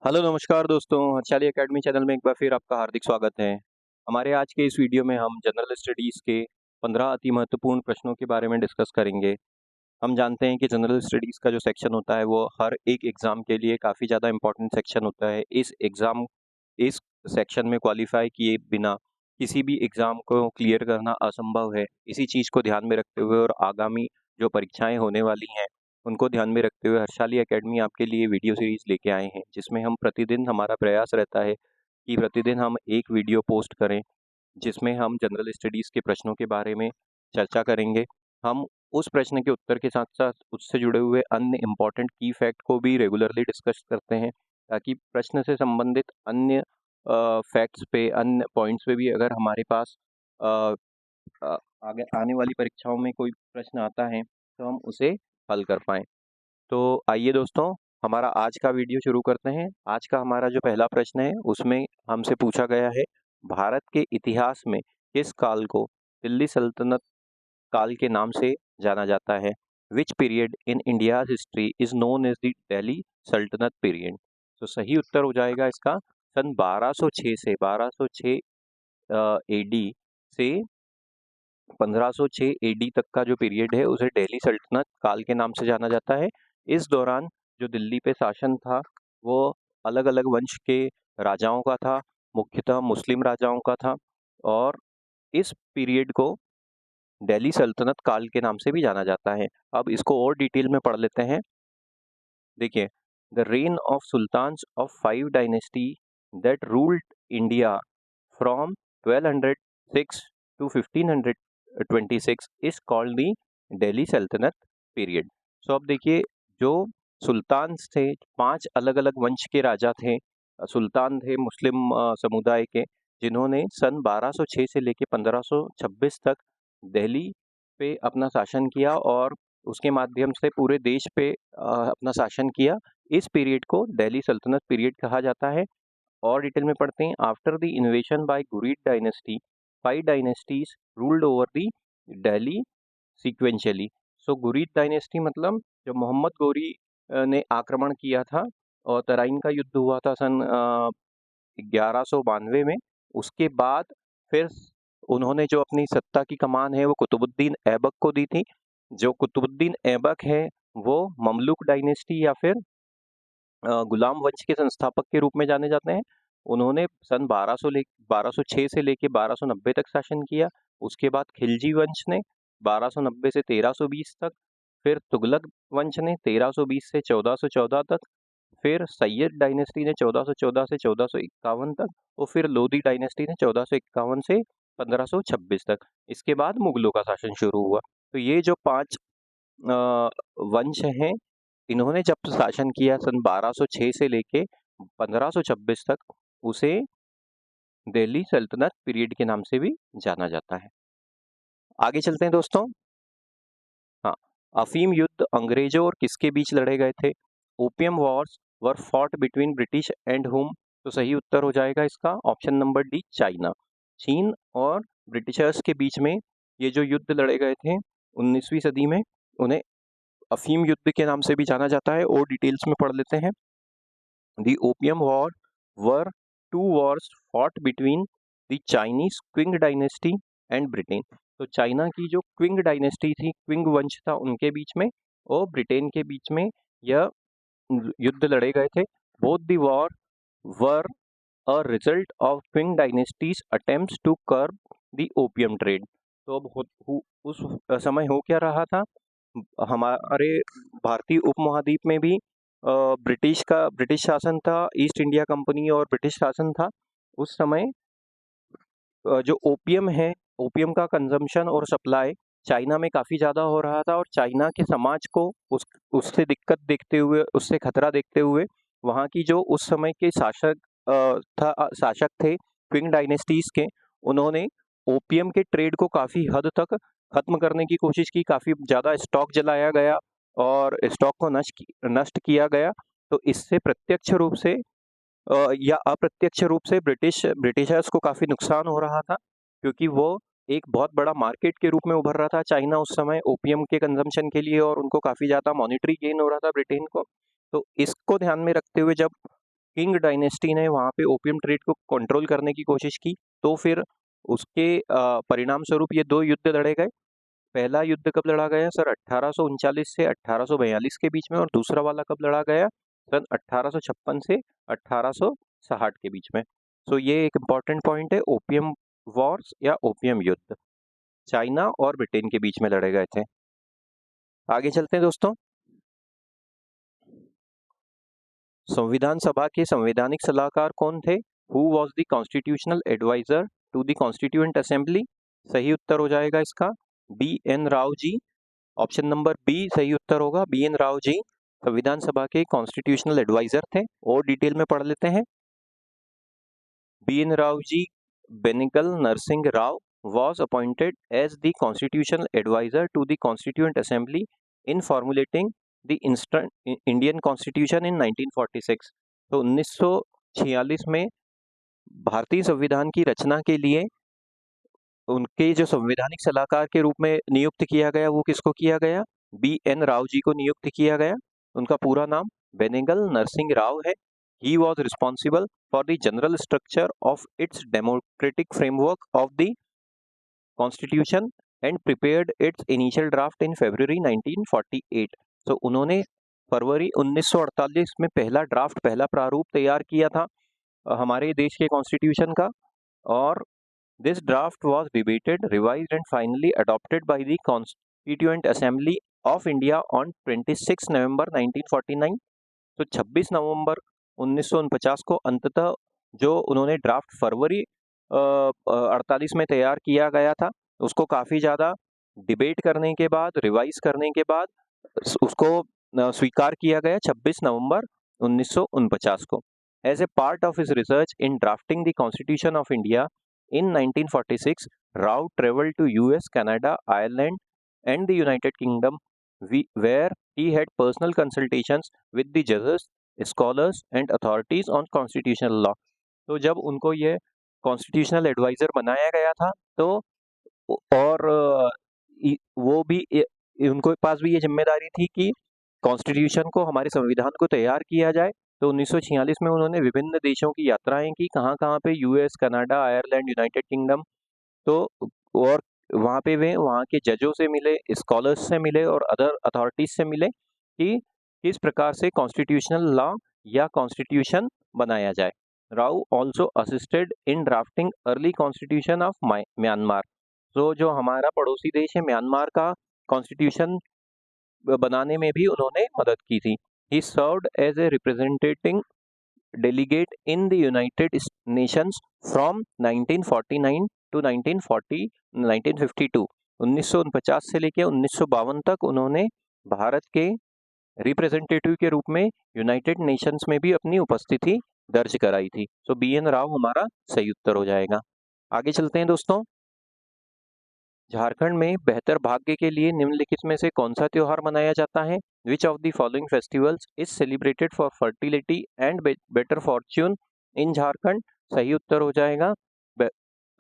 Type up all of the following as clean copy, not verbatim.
Hello नमस्कार दोस्तों, Harshali academy channel में एक बार फिर आपका हार्दिक स्वागत है। हमारे आज के इस वीडियो में हम जनरल स्टडीज़ के 15 अति महत्वपूर्ण प्रश्नों के बारे में डिस्कस करेंगे। हम जानते हैं कि जनरल स्टडीज़ का जो सेक्शन होता है वो हर एक एग्ज़ाम के लिए काफ़ी ज़्यादा इम्पोर्टेंट सेक्शन होता है। इस सेक्शन में क्वालिफ़ाई किए बिना किसी भी एग्ज़ाम को क्लियर करना असंभव है। इसी चीज़ को ध्यान में रखते हुए और आगामी जो परीक्षाएँ होने वाली हैं, उनको ध्यान में रखते हुए हर्षाली एकेडमी आपके लिए वीडियो सीरीज़ लेके आए हैं, जिसमें हम प्रतिदिन हमारा प्रयास रहता है कि प्रतिदिन हम एक वीडियो पोस्ट करें, जिसमें हम जनरल स्टडीज़ के प्रश्नों के बारे में चर्चा करेंगे। हम उस प्रश्न के उत्तर के साथ-साथ उससे जुड़े हुए अन्य इम्पोर्टेंट की फैक्ट को भी रेगुलरली डिस्कस करते हैं, ताकि प्रश्न से संबंधित अन्य फैक्ट्स पे, अन्य पॉइंट्स पे भी अगर हमारे पास अ अ, आगे आने वाली परीक्षाओं में कोई प्रश्न आता है, तो हम उसे हल कर पाएँ। तो आइए दोस्तों, हमारा आज का वीडियो शुरू करते हैं। आज का हमारा जो पहला प्रश्न है, उसमें हमसे पूछा गया है, भारत के इतिहास में किस काल को दिल्ली सल्तनत काल के नाम से जाना जाता है? Which period in India's history is known as the Delhi sultanate period? तो सही उत्तर हो जाएगा इसका सन 1206 एडी से 1506 एडी तक का जो पीरियड है उसे दिल्ली सल्तनत काल के नाम से जाना जाता है। इस दौरान जो दिल्ली पे शासन था वो अलग-अलग वंश के राजाओं का था, मुख्यतः मुस्लिम राजाओं का था और इस पीरियड को दिल्ली सल्तनत काल के नाम से भी जाना जाता है। अब इसको और डिटेल में पढ़ लेते हैं। देखिए, the reign of sultans of 5 dynasty that ruled India from 1206 to 1526 is called the Delhi sultanate period. सो अब देखिए, जो सुल्तान्स थे, 5 अलग-अलग वंश के राजा थे। सुल्तान थे मुस्लिम समुदाय के, जिन्होंने सन 1206 से लेके 1526 तक दिल्ली पे अपना शासन किया और उसके माध्यम से पूरे देश पे अपना शासन किया। इस पीरियड को दिल्ली सल्तनत पीरियड कहा जाता है। और डिटेल में पढ़ते हैं। After the invasion by Ghurid dynasty 5 dynasties ruled over the Delhi sequentially. So Ghurid dynasty मतलब जब मोहम्मद गौरी ने आक्रमण किया था और तराइन का युद्ध हुआ था सन 1192 में। उसके बाद फिर उन्होंने जो अपनी सत्ता की कमान है वो कुतुबुद्दीन ऐबक को दी थी। जो कुतुबुद्दीन ऐबक है वो ममलूक डायनेस्टी या फिर गुलाम वंश के संस्थापक के रूप में जाने जाते हैं। उन्होंने सन 1206 से लेके 1290 तक शासन किया। उसके बाद खिलजी वंश ने 1290 से 1320 तक, फिर तुगलक वंश ने 1320 से 1414 तक, फिर सैयद डायनेस्टी ने 1414 से 1451 तक और फिर लोधी डायनेस्टी ने 1451 से 1526 तक। इसके बाद मुगलों का शासन शुरू हुआ। तो ये जो 5 वंश हैं, इन्होंने जब शासन किया सन 1206 से लेके 1526 तक, उसे दिल्ली सल्तनत पीरियड के नाम से भी जाना जाता है। आगे चलते हैं दोस्तों। हाँ, अफीम युद्ध अंग्रेजों और किसके बीच लड़े गए थे? Opium Wars were fought between British and हुम। तो सही उत्तर हो जाएगा इसका ऑप्शन नंबर डी, चाइना। चीन और ब्रिटिशर्स के बीच में ये जो युद्ध लड़े गए थे 19वीं सदी में, उन्हें अफीम युद्ध के नाम से भी जाना जाता है। और डिटेल्स में पढ़ लेते हैं। The opium war were 2 Wars fought between the Chinese Qing dynasty and Britain. तो चाइना की जो क्विंग डायनेस्टी थी, क्विंग वंश था, उनके बीच में और ब्रिटेन के बीच में यह युद्ध लड़े गए थे। Both the war were a result of Qing dynasties attempts to curb the opium trade. तो अब उस समय हो क्या रहा था? हमारे भारतीय उपमहाद्वीप में भी ब्रिटिश शासन था, ईस्ट इंडिया कंपनी और ब्रिटिश शासन था। उस समय जो ओपियम है, ओपियम का कंजम्पशन और सप्लाई चाइना में काफ़ी ज़्यादा हो रहा था और चाइना के समाज को उससे दिक्कत देखते हुए, उससे खतरा देखते हुए, वहाँ की जो उस समय के शासक थे क्विंग डायनेस्टीज के, उन्होंने ओपियम के ट्रेड को काफ़ी हद तक खत्म करने की कोशिश की। काफ़ी ज़्यादा स्टॉक जलाया गया और स्टॉक को नष्ट किया गया। तो इससे प्रत्यक्ष रूप से या अप्रत्यक्ष रूप से ब्रिटिशर्स को काफ़ी नुकसान हो रहा था, क्योंकि वो एक बहुत बड़ा मार्केट के रूप में उभर रहा था चाइना उस समय ओपियम के कंजम्पशन के लिए, और उनको काफ़ी ज़्यादा मॉनेटरी गेन हो रहा था ब्रिटेन को। तो इसको ध्यान में रखते हुए जब किंग डायनेस्टी ने वहाँ पे ओपियम ट्रेड को कंट्रोल करने की कोशिश की, तो फिर उसके परिणाम स्वरूप ये 2 युद्ध लड़े गए। पहला युद्ध कब लड़ा गया सर 1839 से 1842 के बीच में, और दूसरा वाला कब लड़ा गया सन 1856 से 1860 के बीच में। सो ये एक इम्पॉर्टेंट पॉइंट है, ओपियम वॉर्स या ओपियम युद्ध चाइना और ब्रिटेन के बीच में लड़े गए थे। आगे चलते हैं दोस्तों। संविधान सभा के संवैधानिक सलाहकार कौन थे? Who was the constitutional adviser to the constituent assembly? सही उत्तर हो जाएगा इसका B N Rao ji. Option number B सही उत्तर होगा, बी एन राव जी संविधान सभा के कॉन्स्टिट्यूशनल एडवाइजर थे। और डिटेल में पढ़ लेते हैं। B N Rao ji Benegal Narasimha Rao was appointed as the constitutional advisor to the Constituent Assembly in formulating the Indian Constitution in 1946। तो 1946 में भारतीय संविधान की रचना के लिए उनके जो संवैधानिक सलाहकार के रूप में नियुक्त किया गया, वो किसको किया गया? बी एन राव जी को नियुक्त किया गया। उनका पूरा नाम बेनिगल नरसिंह राव है। He was responsible for the general structure of its democratic framework of the Constitution and prepared its initial draft in February 1948। तो उन्होंने फरवरी 1948 में पहला ड्राफ्ट, पहला प्रारूप तैयार किया था हमारे देश के कॉन्स्टिट्यूशन का, और this draft was debated, revised and finally adopted by the Constituent Assembly of India on 26 नवंबर 1949। तो 26 नवंबर 1949 को अंततः जो उन्होंने ड्राफ्ट फरवरी 48 में तैयार किया गया था, उसको काफ़ी ज़्यादा डिबेट करने के बाद, रिवाइज करने के बाद उसको स्वीकार किया गया 26 नवंबर 1949 को। As a part of his research in drafting the constitution of India in 1946, Rao travel to US, Canada, Ireland and the United Kingdom, where he had personal consultations with the judges, scholars and authorities on constitutional law। तो जब उनको ये constitutional adviser बनाया गया था, तो और वो भी उनको पास भी ये जिम्मेदारी थी कि कॉन्स्टिट्यूशन को, हमारे संविधान को तैयार किया जाए। तो 1946 में उन्होंने विभिन्न देशों की यात्राएं की, कहाँ कहाँ पे? US, Canada, Ireland, United kingdom. तो और वहाँ पे वे वहाँ के जजों से मिले, स्कॉलर्स से मिले और अदर अथॉरिटीज से मिले कि किस प्रकार से कॉन्स्टिट्यूशनल लॉ या कॉन्स्टिट्यूशन बनाया जाए। Rao also assisted in drafting early constitution of Myanmar. तो जो हमारा पड़ोसी देश है म्यांमार का कॉन्स्टिट्यूशन बनाने में भी उन्होंने मदद की थी। He served as a representating delegate in the United Nations from 1949 to 1952। 1949 से लेकर 1952 तक उन्होंने भारत के रिप्रेजेंटेटिव के रूप में यूनाइटेड नेशंस में भी अपनी उपस्थिति दर्ज कराई थी। तो बी एन राव हमारा सही उत्तर हो जाएगा। आगे चलते हैं दोस्तों। झारखंड में बेहतर भाग्य के लिए निम्नलिखित में से कौन सा त्योहार मनाया जाता है? Which of the following festivals is celebrated for fertility and better fortune in Jharkhand? सही उत्तर हो जाएगा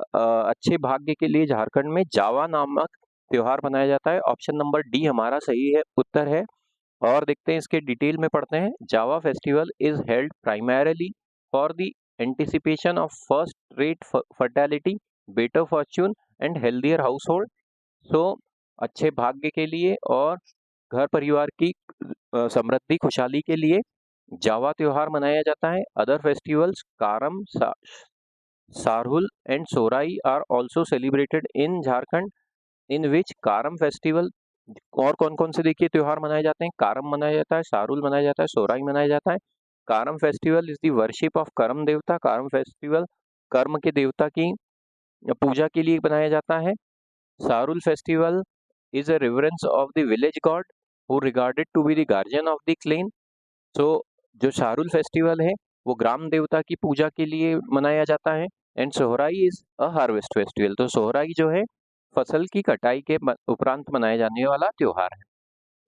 अच्छे भाग्य के लिए झारखंड में जावा नामक त्योहार मनाया जाता है। ऑप्शन नंबर डी हमारा सही है उत्तर है। और देखते हैं इसके डिटेल में पढ़ते हैं। Jawa festival is held primarily for the anticipation of first rate fertility, better fortune and healthier household. So अच्छे भाग्य के लिए और घर परिवार की समृद्धि खुशहाली के लिए जावा त्योहार मनाया जाता है। Other festivals Karam, Sarhul and Sohrai are also celebrated in Jharkhand, in which Karam festival. और कौन कौन से देखिए त्योहार मनाए जाते हैं? कारम मनाया जाता है, सारुल मनाया जाता है, सोराई मनाया जाता है। Karam festival is the worship of Karma Devta. कारम फेस्टिवल कर्म के देवता की पूजा के लिए बनाया जाता है। Sarhul festival is a reverence of the village god who regarded to be the guardian of the clan. So जो सारुल फेस्टिवल है वो ग्राम देवता की पूजा के लिए मनाया जाता है। And Sohrai is a harvest festival. तो सोहराई जो है फसल की कटाई के उपरांत मनाया जाने वाला त्योहार है।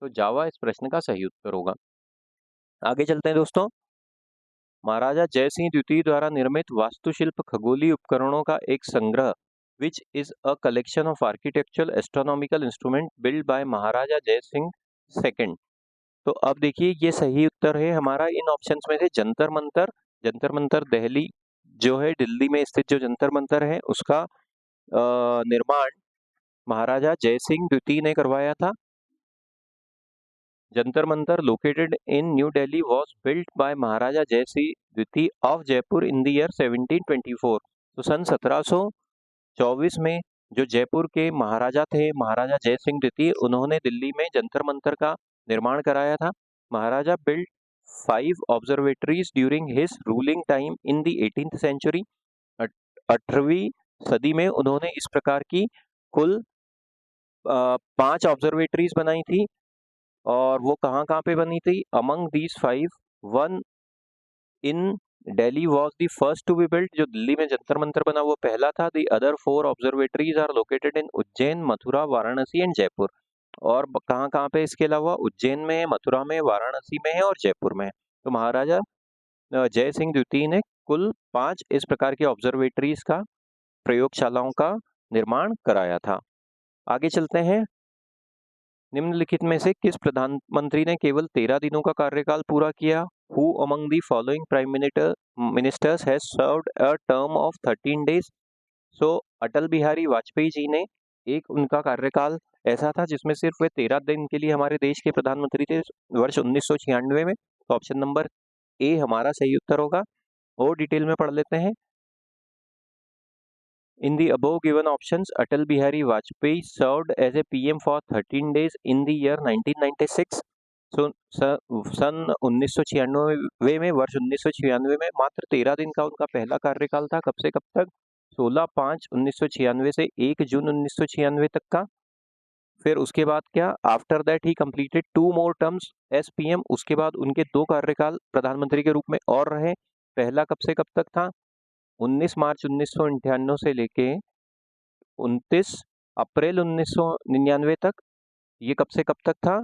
तो जावा इस प्रश्न का सही उत्तर होगा। आगे चलते हैं दोस्तों। महाराजा जय सिंह द्वितीय द्वारा निर्मित वास्तुशिल्प खगोलीय उपकरणों का एक संग्रह, which is a collection of architectural astronomical instrument build by Maharaja Jai Singh second. तो अब देखिए ये सही उत्तर है हमारा इन ऑप्शंस में से जंतर मंतर जंतर मंतर दिल्ली जो है, दिल्ली में स्थित जो जंतर मंतर है उसका निर्माण महाराजा जय सिंह द्वितीय ने करवाया था। Jantar Mantar located in New Delhi was built by Maharaja Jai Singh द्वितीय of Jaipur in the year 1724। तो सन 1724 में जो जयपुर के महाराजा थे, महाराजा जय सिंह द्वितीय, उन्होंने दिल्ली में जंतर मंतर का निर्माण कराया था। Maharaja built 5 observatories during his ruling time in the 18th century. 18वीं सदी में उन्होंने इस प्रकार की कुल 5 ऑब्जर्वेटरीज बनाई थी। और वो कहाँ कहाँ पे बनी थी? Among these 5, one in Delhi was the first to be built. जो दिल्ली में जंतर मंतर बना वो पहला था। The other 4 observatories are located in Ujjain, Mathura, Varanasi and Jaipur. और कहाँ कहाँ पे इसके अलावा? उज्जैन में है, मथुरा में, वाराणसी में है और जयपुर में है। तो महाराजा जय सिंह द्वितीय ने कुल 5 इस प्रकार के ऑब्जर्वेटरीज का, प्रयोगशालाओं का निर्माण कराया था। आगे चलते हैं। निम्नलिखित में से किस प्रधानमंत्री ने केवल 13 दिनों का कार्यकाल पूरा किया? Who among the following prime ministers has served a term of 13 days? So Atal Bihari Vajpayee ji ने, एक उनका कार्यकाल ऐसा था जिसमें सिर्फ वे 13 दिन के लिए हमारे देश के प्रधानमंत्री थे, वर्ष 1996 में। तो ऑप्शन नंबर ए हमारा सही उत्तर होगा। और डिटेल में पढ़ लेते हैं। In the above given options, Atal Bihari Vajpayee served as a PM for 13 days in the year 1996. So, सन 1996 में, वर्ष 1996 में मात्र 13 दिन का उनका पहला कार्यकाल था। कब से कब तक? 16/5/1996 से 1 जून 1996 तक का। फिर उसके बाद क्या? After that he completed 2 more terms S PM। उसके बाद उनके 2 कार्यकाल प्रधानमंत्री के रूप में और रहे। पहला कब से कब तक था? 19 मार्च 1998 से लेके 29 अप्रैल 1999 तक। ये कब से कब तक था?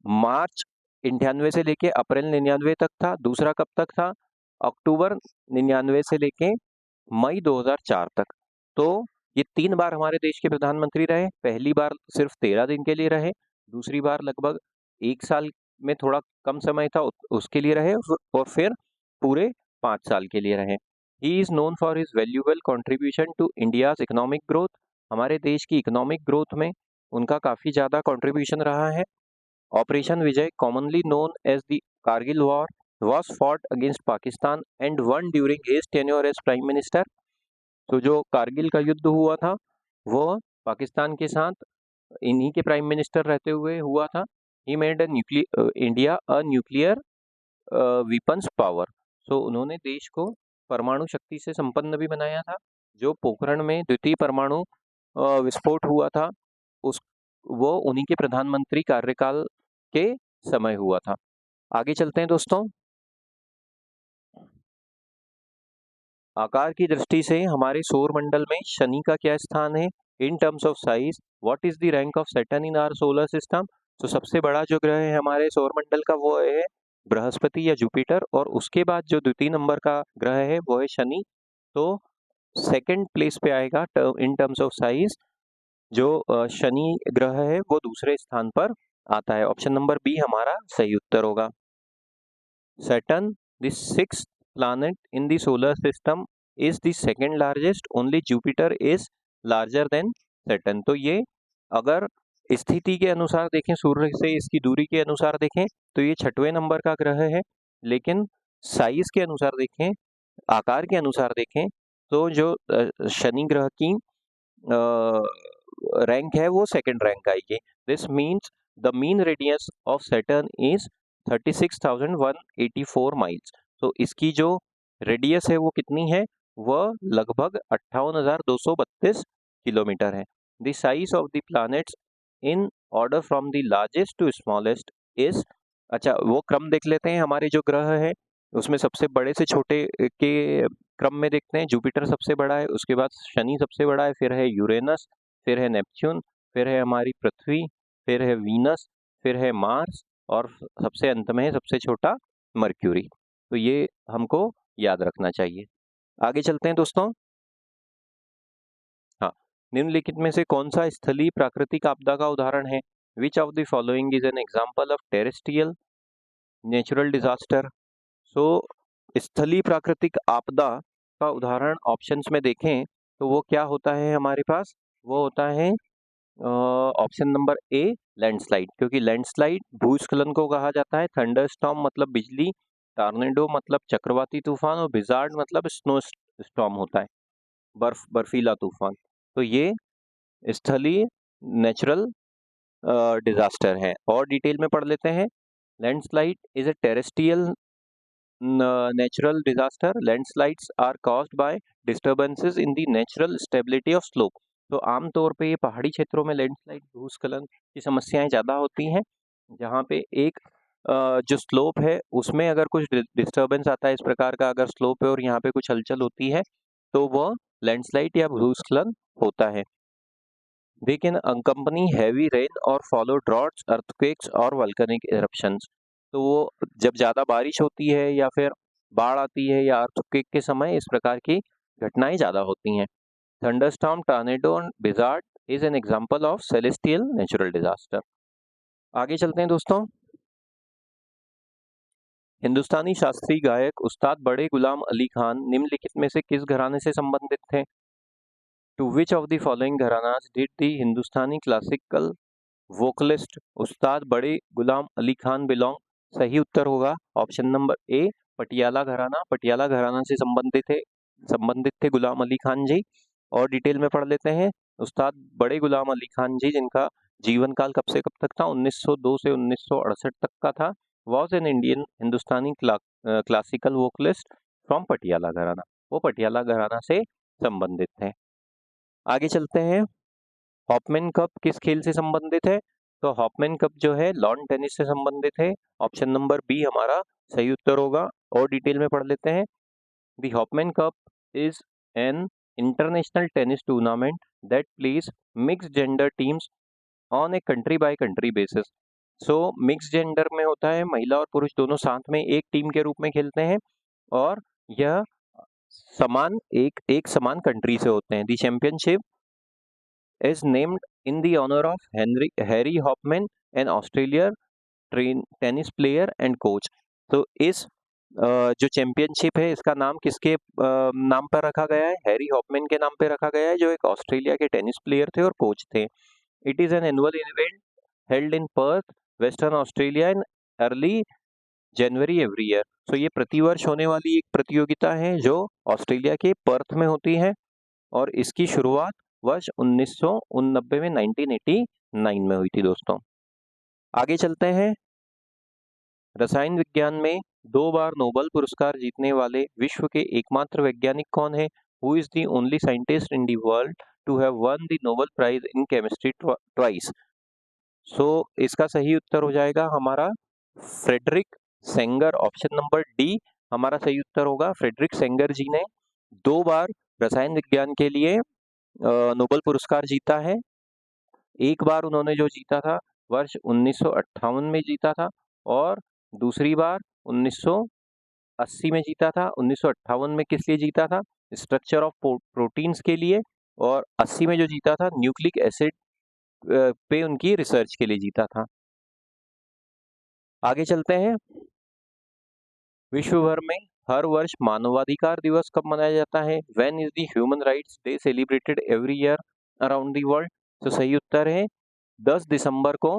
मार्च 98 से लेके अप्रैल 99 तक था। दूसरा कब तक था? अक्टूबर 99 से लेके मई 2004 तक। तो ये 3 बार हमारे देश के प्रधानमंत्री रहे। पहली बार सिर्फ 13 दिन के लिए रहे, दूसरी बार लगभग 1 साल में थोड़ा कम समय था उसके लिए रहे, और फिर पूरे 5 साल के लिए रहे। He is known for his valuable contribution to India's economic growth। हमारे देश की इकोनॉमिक ग्रोथ में उनका काफ़ी ज़्यादा कंट्रीब्यूशन रहा है। Operation Vijay, commonly known as the Kargil War, was fought against Pakistan and won during his tenure as Prime Minister। तो जो कारगिल का युद्ध हुआ था वो पाकिस्तान के साथ इन्हीं के प्राइम मिनिस्टर रहते हुए हुआ था। He made India a nuclear weapons power। सो उन्होंने देश को परमाणु शक्ति से संपन्न भी बनाया था। जो पोखरण में द्वितीय परमाणु विस्फोट हुआ था वो उन्हीं के प्रधानमंत्री कार्यकाल के समय हुआ था। आगे चलते हैं दोस्तों। आकार की दृष्टि से हमारे सौर मंडल में शनि का क्या स्थान है? In terms of size, what is the rank of Saturn in our solar system? तो सबसे बड़ा जो ग्रह है हमारे सौर मंडल का वो है बृहस्पति या जुपिटर, और उसके बाद जो द्वितीय नंबर का ग्रह है वो है शनि। तो सेकंड प्लेस पे आएगा इन टर्म्स ऑफ साइज जो शनि ग्रह है वो दूसरे स्थान पर आता है। ऑप्शन नंबर बी हमारा सही उत्तर होगा। Saturn, the 6th planet in the solar system, is the second largest, only Jupiter is larger than Saturn। तो ये अगर स्थिति के अनुसार देखें, सूर्य से इसकी दूरी के अनुसार देखें तो ये 6वें नंबर का ग्रह है, लेकिन साइज के अनुसार देखें, आकार के अनुसार देखें तो जो शनि ग्रह की रैंक है वो सेकंड रैंक आएगी। This means the mean radius of Saturn is 36,184 miles. तो इसकी जो रेडियस है वो कितनी है? वह लगभग 58,232 किलोमीटर है। The size of the planets in order from the largest to smallest is, अच्छा वो क्रम देख लेते हैं। हमारे जो ग्रह है उसमें सबसे बड़े से छोटे के क्रम में देखते हैं। जुपिटर सबसे बड़ा है, उसके बाद शनि सबसे बड़ा है, फिर है यूरेनस, फिर है नेपच्यून, फिर है हमारी पृथ्वी, फिर है वीनस, फिर है मार्स, और सबसे अंत में है सबसे छोटा मर्क्यूरी। तो ये हमको याद रखना चाहिए। आगे चलते हैं दोस्तों। हाँ, निम्नलिखित में से कौन सा स्थलीय प्राकृतिक आपदा का उदाहरण है? Which of the following is an example of terrestrial natural disaster? So स्थलीय प्राकृतिक आपदा का उदाहरण ऑप्शंस में देखें तो वो क्या होता है हमारे पास, वो होता है ऑप्शन नंबर ए लैंडस्लाइड, क्योंकि लैंडस्लाइड भूस्खलन को कहा जाता है। थंडरस्टॉर्म मतलब बिजली, टॉर्नेडो मतलब चक्रवाती तूफान और बिजार्ड मतलब स्नो स्टॉर्म होता है, बर्फीला तूफान। तो ये स्थलीय नेचुरल डिजास्टर है। और डिटेल में पढ़ लेते हैं। Landslide is a terrestrial natural disaster. Landslides are caused by disturbances in the natural stability of slope. तो आमतौर पे ये पहाड़ी क्षेत्रों में लैंडस्लाइड भूस्खलन की समस्याएं ज़्यादा होती हैं, जहाँ पे एक जो स्लोप है उसमें अगर कुछ डिस्टर्बेंस आता है, इस प्रकार का अगर स्लोप है और यहाँ पे कुछ हलचल होती है तो वह लैंडस्लाइड या भूस्खलन होता है। They can accompany heavy rain or follow droughts, earthquakes और volcanic eruptions. तो वो जब ज़्यादा बारिश होती है या फिर बाढ़ आती है या अर्थक्वेक के समय इस प्रकार की घटनाएं ज़्यादा होती हैं। थंडरस्टॉर्म, टॉर्नेडो और blizzard is an example of celestial natural disaster. आगे चलते हैं दोस्तों। हिंदुस्तानी शास्त्रीय गायक उस्ताद बड़े गुलाम अली खान निम्नलिखित में से किस घराने से संबंधित थे? To which of the following gharanas did the Hindustani classical vocalist उस्ताद बड़े गुलाम अली खान बिलोंग? सही उत्तर होगा ऑप्शन नंबर ए पटियाला घराना। पटियाला घराना से संबंधित थे गुलाम अली खान जी। और डिटेल में पढ़ लेते हैं। उस्ताद बड़े गुलाम अली खान जी, जिनका जीवन काल कब से कब तक था? 1902 से 1968 तक का था। Was an Indian Hindustani classical vocalist from Patiala घराना। वो पटियाला घराना से संबंधित थे। आगे चलते हैं। हॉपमैन कप किस खेल से संबंधित है? तो हॉपमैन कप जो है लॉन टेनिस से संबंधित है। ऑप्शन नंबर बी हमारा सही उत्तर होगा। और डिटेल में पढ़ लेते हैं। The Hopman cup is an international tennis tournament that place mixed gender teams on a country by country basis. So mix gender में होता है, महिला और पुरुष दोनों साथ में एक टीम के रूप में खेलते हैं और यह एक समान कंट्री से होते हैं। The championship is named in the honor of Harry Hopman, an Australian tennis player and coach. तो इस जो चैंपियनशिप है इसका नाम किसके नाम पर रखा गया है? हैरी हॉपमैन के नाम पे रखा गया है, जो एक ऑस्ट्रेलिया के टेनिस प्लेयर थे और कोच थे। It is an annual event held in Perth, western Australia in early January every year. तो ये प्रतिवर्ष होने वाली एक प्रतियोगिता है जो ऑस्ट्रेलिया के पर्थ में होती है और इसकी शुरुआत वर्ष 1989 में 1989 में हुई थी दोस्तों। आगे चलते हैं। रसायन विज्ञान में 2 बार नोबेल पुरस्कार जीतने वाले विश्व के एकमात्र वैज्ञानिक कौन है? Who is the only scientist in the world to have won the Nobel prize in chemistry twice? So इसका सही उत्तर हो जाएगा हमारा Frederick Sanger. Option number D हमारा सही उत्तर होगा। फ्रेडरिक सेंगर जी ने 2 बार रसायन विज्ञान के लिए नोबेल पुरस्कार जीता है। एक बार उन्होंने जो जीता था वर्ष 1958 में जीता था और दूसरी बार 1980 में जीता था। 1958 में किस लिए जीता था? स्ट्रक्चर ऑफ प्रोटीन्स के लिए। और 80 में जो जीता था न्यूक्लिक एसिड पे उनकी रिसर्च के लिए जीता था। आगे चलते हैं। विश्व भर में हर वर्ष मानवाधिकार दिवस कब मनाया जाता है? When is the human rights day celebrated every year around the world? तो सही उत्तर है 10 दिसंबर को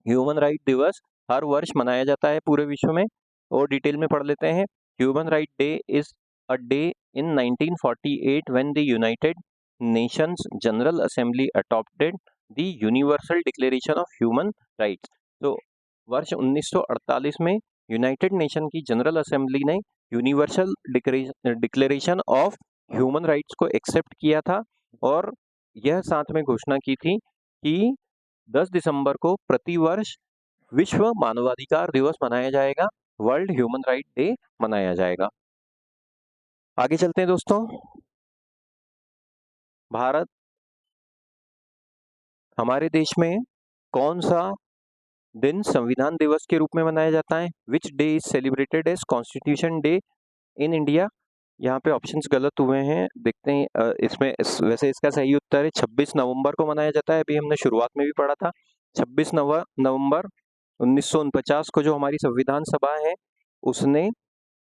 ह्यूमन राइट दिवस हर वर्ष मनाया जाता है पूरे विश्व में। और डिटेल में पढ़ लेते हैं। Human right day is a day in 1948 when the United Nations general assembly adopted the universal declaration of human rights. तो वर्ष 1948 में यूनाइटेड नेशन की जनरल असेंबली ने universal declaration of human rights को एक्सेप्ट किया था और यह साथ में घोषणा की थी कि 10 दिसंबर को प्रतिवर्ष विश्व मानवाधिकार दिवस मनाया जाएगा, वर्ल्ड ह्यूमन राइट डे मनाया जाएगा। आगे चलते हैं दोस्तों। भारत हमारे देश में कौन सा दिन संविधान दिवस के रूप में मनाया जाता है? Which day is celebrated as constitution day in India? यहाँ पे ऑप्शंस गलत हुए हैं, देखते हैं इसमें वैसे इसका सही उत्तर है 26 नवंबर को मनाया जाता है। अभी हमने शुरुआत में भी पढ़ा था 26 नवंबर 1949 को जो हमारी संविधान सभा है उसने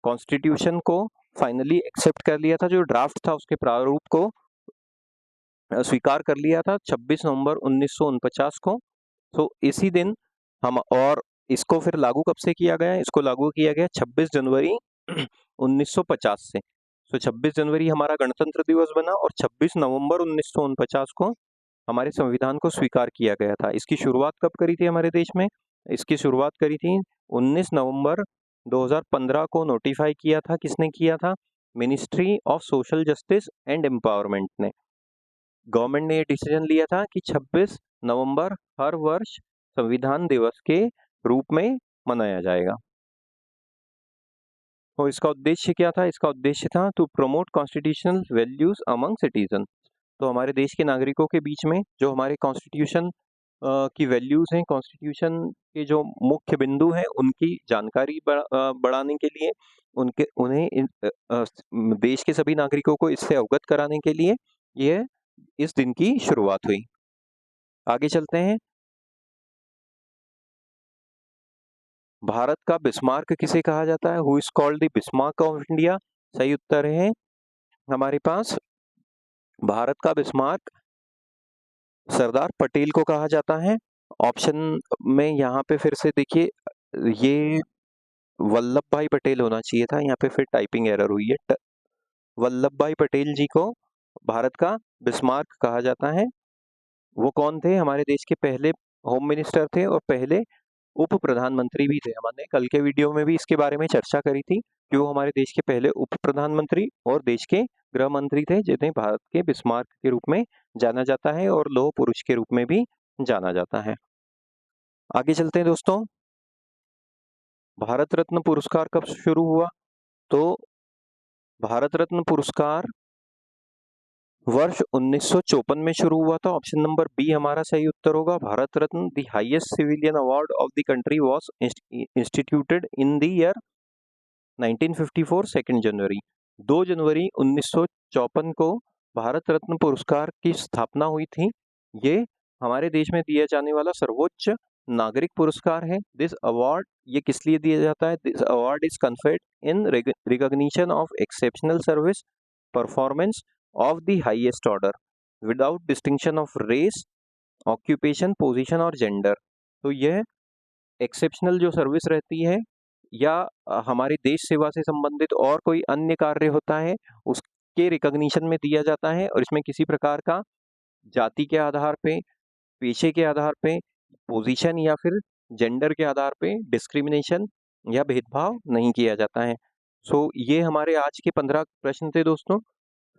कॉन्स्टिट्यूशन को फाइनली एक्सेप्ट कर लिया था, जो ड्राफ्ट था उसके प्रारूप को स्वीकार कर लिया था 26 नवंबर 1949 को। तो इसी दिन हम, और इसको फिर लागू कब से किया गया? इसको लागू किया गया 26 जनवरी 1950 से। तो 26 जनवरी हमारा गणतंत्र दिवस बना और 26 नवंबर 1949 को हमारे संविधान को स्वीकार किया गया था। इसकी शुरुआत कब करी थी हमारे देश में? इसकी शुरुआत करी थी 19 नवंबर 2015 को नोटिफाई किया था। किसने किया था? Ministry of social justice and empowerment ने। गवर्नमेंट ने ये डिसीजन लिया था कि 26 नवंबर हर वर्ष संविधान दिवस के रूप में मनाया जाएगा। तो इसका उद्देश्य क्या था? इसका उद्देश्य था to promote constitutional values among citizen. तो हमारे देश के नागरिकों के बीच में जो हमारे कॉन्स्टिट्यूशन की वैल्यूज हैं, कॉन्स्टिट्यूशन के जो मुख्य बिंदु हैं, उनकी जानकारी बढ़ाने के लिए, उन्हें देश के सभी नागरिकों को इससे अवगत कराने के लिए यह इस दिन की शुरुआत हुई। आगे चलते हैं। भारत का बिस्मार्क किसे कहा जाता है? Who is called the Bismarck of India? सही उत्तर है हमारे पास भारत का बिस्मार्क सरदार पटेल को कहा जाता है। ऑप्शन में यहाँ पे फिर से देखिए, ये वल्लभ भाई पटेल होना चाहिए था, यहाँ पे फिर टाइपिंग एरर हुई है। वल्लभ भाई पटेल जी को भारत का बिस्मार्क कहा जाता है। वो कौन थे? हमारे देश के पहले होम मिनिस्टर थे और पहले उप प्रधानमंत्री भी थे। हमने कल के वीडियो में भी इसके बारे में चर्चा करी थी कि वो हमारे देश के पहले उप प्रधानमंत्री और देश के गृह मंत्री थे, जिन्हें भारत के बिस्मार्क के रूप में जाना जाता है और लौह पुरुष के रूप में भी जाना जाता है। आगे चलते हैं दोस्तों। भारत रत्न पुरस्कार कब शुरू हुआ? तो भारत रत्न पुरस्कार वर्ष 1954 में शुरू हुआ था। ऑप्शन नंबर बी हमारा सही उत्तर होगा। Bharat Ratna, the highest civilian award of the country, was instituted in the year 1954 2 January. 2 जनवरी 1954 को भारत रत्न पुरस्कार की स्थापना हुई थी। ये हमारे देश में दिया जाने वाला सर्वोच्च नागरिक पुरस्कार है। दिस अवार्ड, ये किस लिए दिया जाता है? This award is conferred in recognition of exceptional service performance of the highest order without distinction of race, occupation, position और gender। तो यह एक्सेप्शनल जो सर्विस रहती है या हमारे देश सेवा से संबंधित और कोई अन्य कार्य होता है, उसके रिकॉग्निशन में दिया जाता है और इसमें किसी प्रकार का जाति के आधार पे, पेशे के आधार पे, पोजीशन या फिर जेंडर के आधार पे डिस्क्रिमिनेशन या भेदभाव नहीं किया जाता है। सो ये हमारे आज के 15 प्रश्न थे दोस्तों।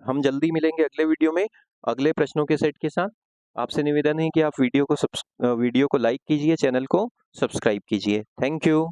हम जल्दी मिलेंगे अगले वीडियो में अगले प्रश्नों के सेट के साथ। आपसे निवेदन है कि आप वीडियो को लाइक कीजिए, चैनल को सब्सक्राइब कीजिए। Thank you.